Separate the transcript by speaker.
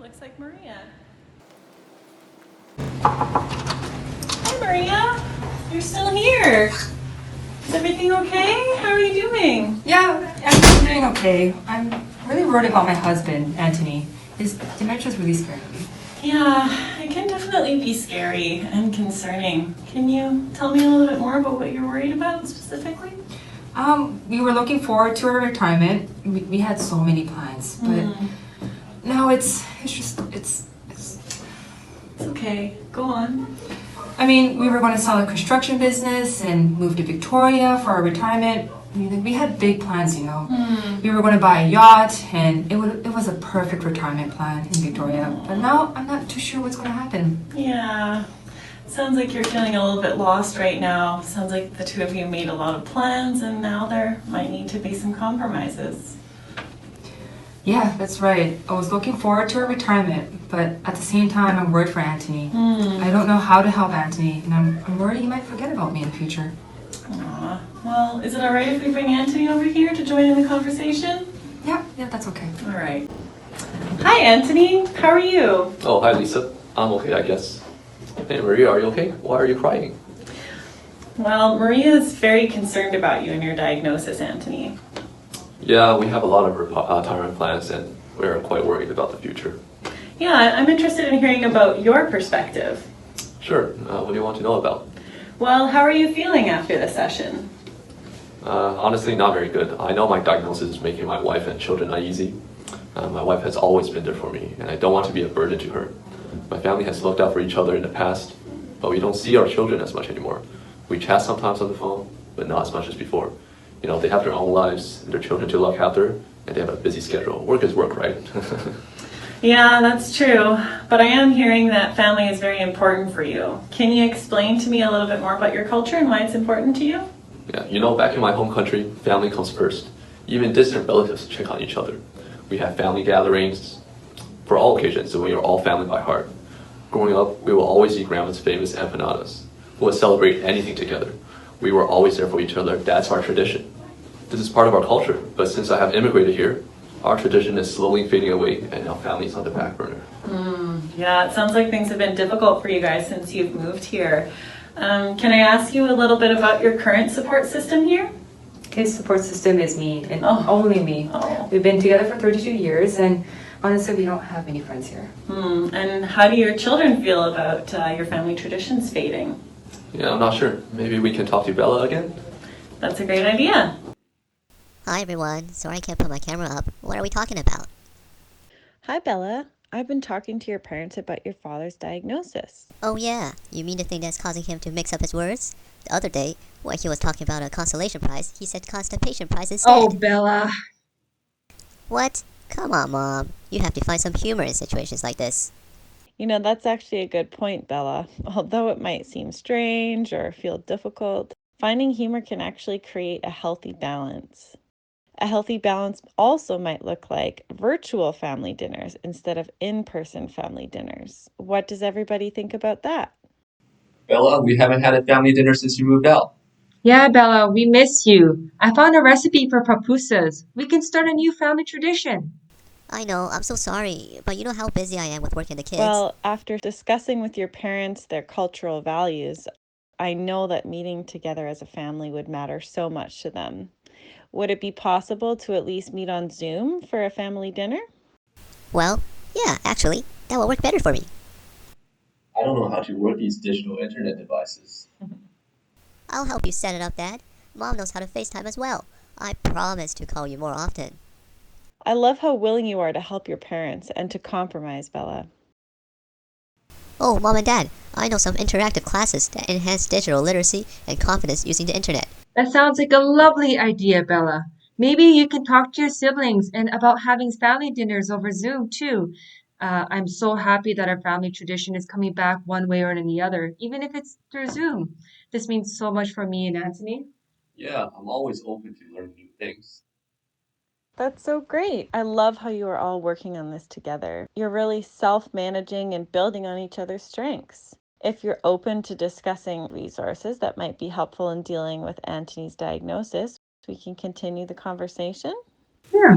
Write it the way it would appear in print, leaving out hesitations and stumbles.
Speaker 1: looks like Maria. Hi, Maria. You're still here. Is everything okay? How are you doing?
Speaker 2: Yeah, I'm doing okay. I'm really worried about my husband, Anthony. His dementia is really scaring me.
Speaker 1: Yeah, it can definitely be scary and concerning. Can you tell me a little bit more about what you're worried about specifically?
Speaker 2: We were looking forward to our retirement. We had so many plans, but now it's
Speaker 1: It's okay. Go on.
Speaker 2: I mean, we were going to sell a construction business and move to Victoria for our retirement. I mean, like, we had big plans, you know. We were going to buy a yacht, and it was a perfect retirement plan in Victoria. But now I'm not too sure what's going to happen.
Speaker 1: Yeah. Sounds like you're feeling a little bit lost right now. Sounds like the two of you made a lot of plans and now there might need to be some compromises.
Speaker 2: Yeah, that's right. I was looking forward to our retirement, but at the same time, I'm worried for Anthony. I don't know how to help Anthony, and I'm worried he might forget about me in the future.
Speaker 1: Aw. Well, is it all right if we bring Anthony over here to join in the conversation?
Speaker 2: Yeah, that's okay.
Speaker 1: All right. Hi, Anthony. How are you?
Speaker 3: Oh, hi, Lisa. I'm okay, I guess. Hey, Maria, are you okay? Why are you crying?
Speaker 1: Well, Maria is very concerned about you and your diagnosis, Anthony.
Speaker 3: Yeah, we have a lot of retirement plans, and we're quite worried about the future.
Speaker 1: Yeah, I'm interested in hearing about your perspective.
Speaker 3: Sure. What do you want to know about?
Speaker 1: Well, how are you feeling after the session?
Speaker 3: Honestly, not very good. I know my diagnosis is making my wife and children uneasy. My wife has always been there for me, and I don't want to be a burden to her. My family has looked out for each other in the past, but we don't see our children as much anymore. We chat sometimes on the phone, but not as much as before. You know, they have their own lives, their children to look after, and they have a busy schedule. Work is work, right?
Speaker 1: Yeah, that's true. But I am hearing that family is very important for you. Can you explain to me a little bit more about your culture and why it's important to you?
Speaker 3: Yeah, you know, back in my home country, family comes first. Even distant relatives check on each other. We have family gatherings for all occasions, so we are all family by heart. Growing up, we will always eat grandma's famous empanadas. We will celebrate anything together. We were always there for each other. That's our tradition. This is part of our culture, but since I have immigrated here, our tradition is slowly fading away, and now family is on the back burner.
Speaker 1: Yeah, it sounds like things have been difficult for you guys since you've moved here. Can I ask you a little bit about your current support system here?
Speaker 2: His support system is me, and
Speaker 1: Oh.
Speaker 2: only me.
Speaker 1: Oh.
Speaker 2: We've been together for 32 years, and honestly, we don't have many friends here.
Speaker 1: And how do your children feel about your family traditions fading?
Speaker 3: Yeah, I'm not sure. Maybe we can talk to Bella again?
Speaker 1: That's a great idea.
Speaker 4: Hi everyone, sorry I can't put my camera up. What are we talking about?
Speaker 1: Hi, Bella. I've been talking to your parents about your father's diagnosis.
Speaker 4: Oh yeah, you mean the thing that's causing him to mix up his words? The other day, when he was talking about a consolation prize, he said constipation prize instead.
Speaker 2: Oh, Bella.
Speaker 4: What? Come on, Mom. You have to find some humor in situations like this.
Speaker 1: You know, that's actually a good point, Bella. Although it might seem strange or feel difficult, finding humor can actually create a healthy balance. A healthy balance also might look like virtual family dinners instead of in-person family dinners. What does everybody think about that?
Speaker 3: Bella, we haven't had a family dinner since you moved out.
Speaker 5: Yeah, Bella, we miss you. I found a recipe for pupusas. We can start a new family tradition.
Speaker 4: I know, I'm so sorry, but you know how busy I am with work and the kids.
Speaker 1: Well, after discussing with your parents their cultural values, I know that meeting together as a family would matter so much to them. Would it be possible to at least meet on Zoom for a family dinner?
Speaker 4: Well, yeah, actually, that will work better for me.
Speaker 3: I don't know how to work these digital internet devices.
Speaker 4: I'll help you set it up, Dad. Mom knows how to FaceTime as well. I promise to call you more often.
Speaker 1: I love how willing you are to help your parents and to compromise, Bella.
Speaker 4: Oh, Mom and Dad, I know some interactive classes that enhance digital literacy and confidence using the internet.
Speaker 5: That sounds like a lovely idea, Bella. Maybe you can talk to your siblings and about having family dinners over Zoom too. I'm so happy that our family tradition is coming back one way or the other, even if it's through Zoom. This means so much for me and Anthony.
Speaker 3: Yeah, I'm always open to learning new things.
Speaker 1: That's so great. I love how you are all working on this together. You're really self-managing and building on each other's strengths. If you're open to discussing resources that might be helpful in dealing with Anthony's diagnosis, we can continue the conversation.
Speaker 5: Yeah,